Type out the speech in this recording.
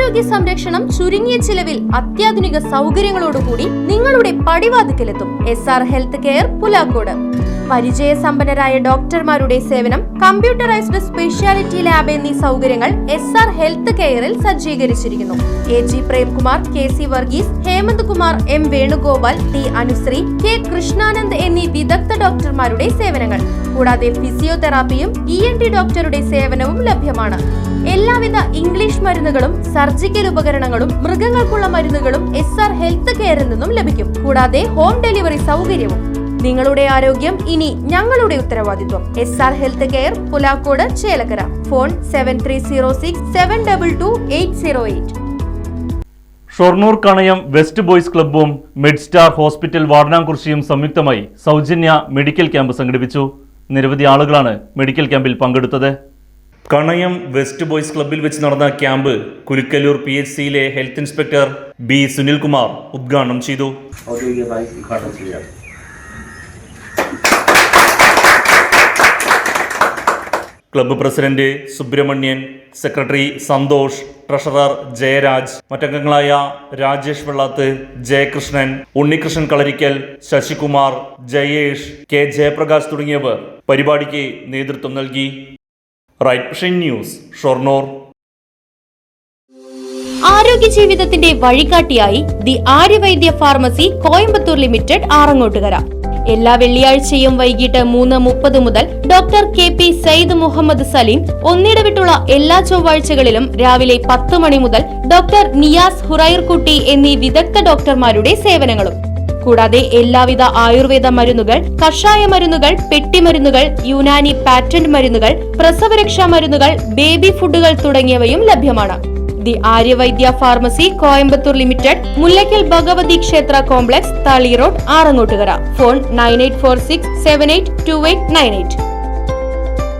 ആരോഗ്യ സംരക്ഷണം ചുരുങ്ങിയ ചിലവിൽ അത്യാധുനിക സൗകര്യങ്ങളോടുകൂടി നിങ്ങളുടെ പടിവാതിക്കലെത്തും. SR health care, Pulakode. പരിചയസമ്പന്നരായ ഡോക്ടർമാരുടെ സേവനം, കമ്പ്യൂട്ടറൈസ്ഡ് സ്പെഷ്യാലിറ്റി ലാബ് എന്നീ സൗകര്യങ്ങൾ SR ഹെൽത്ത് കെയറിൽ സജ്ജീകരിച്ചിരിക്കുന്നു. AG Premkumar, KC Varghese, Hemant Kumar, M Venugopal, T Anusree, K Krishnanand എന്നീ വിദഗ്ധ ഡോക്ടർമാരുടെ സേവനങ്ങൾ. കൂടാതെ ഫിസിയോതെറാപ്പിയും ENT ഡോക്ടറുടെ സേവനവും ലഭ്യമാണ്. എല്ലാവിധ ഇംഗ്ലീഷ് മരുന്നുകളും സർജിക്കൽ ഉപകരണങ്ങളും മൃഗങ്ങൾക്കുള്ള മരുന്നുകളും SR ഹെൽത്ത് കെയറിൽ നിന്നും ലഭിക്കും. കൂടാതെ ഹോം ഡെലിവറി സൗകര്യവും. നിങ്ങളുടെ ആരോഗ്യം ഇനി ഞങ്ങളുടെ ഉത്തരവാദിത്വം. SR health care, Pulakode, Chelakkara. Phone 7306722808. Shoranur Kanayam west boys ക്ലബ്ബും മെഡ്സ്റ്റാർ ഹോസ്പിറ്റൽ വാടനാംകുറിശ്ശിയും സംയുക്തമായി സൗജന്യ മെഡിക്കൽ ക്യാമ്പ് സംഘടിപ്പിച്ചു. നിരവധി ആളുകളാണ് മെഡിക്കൽ ക്യാമ്പിൽ പങ്കെടുത്തത്. കണയം വെസ്റ്റ് ബോയ്സ് ക്ലബ്ബിൽ വെച്ച് നടന്ന ക്യാമ്പ് കുരുക്കല്ലൂർ PHCയിലെ ഹെൽത്ത് ഇൻസ്പെക്ടർ B സുനിൽകുമാർ ഉദ്ഘാടനം ചെയ്തു. Club president Subrahmanyan, secretary Santhosh, treasurer Jayaraj, മറ്റംഗങ്ങളായ രാജേഷ് വെള്ളാത്ത്, ജയകൃഷ്ണൻ, ഉണ്ണികൃഷ്ണൻ കളരിക്കൽ, ശശികുമാർ, ജയേഷ്, K ജയപ്രകാശ് തുടങ്ങിയവർ പരിപാടിക്ക് നേതൃത്വം നൽകി. Right vision news, Shoranur. ആരോഗ്യ ജീവിതത്തിന്റെ വഴികാട്ടിയായി the Aryavaidya pharmacy Coimbatore limited, Arangottukara. എല്ലാ വെള്ളിയാഴ്ചയും വൈകിട്ട് 3:30 മുതൽ ഡോക്ടർ KP സയ്യിദ് മുഹമ്മദ് സലീം, ഒന്നിടവിട്ടുള്ള എല്ലാ ചൊവ്വാഴ്ചകളിലും രാവിലെ 10 മണി മുതൽ ഡോക്ടർ നിയാസ് ഹുറൈർകുട്ടി എന്നീ വിദഗ്ധ ഡോക്ടർമാരുടെ സേവനങ്ങളും. കൂടാതെ എല്ലാവിധ ആയുർവേദ മരുന്നുകൾ, കഷായ മരുന്നുകൾ, പെട്ടിമരുന്നുകൾ, യുനാനി പാറ്റന്റ് മരുന്നുകൾ, പ്രസവരക്ഷാ മരുന്നുകൾ, ബേബി ഫുഡുകൾ തുടങ്ങിയവയും ലഭ്യമാണ്. The Aryavaidya pharmacy Coimbatore limited, Mullakkal Bhagavathi ക്ഷേത്ര കോംപ്ലക്സ്, താളി റോഡ്, ആറങ്ങോട്ടുകര. ഫോൺ 9846782898.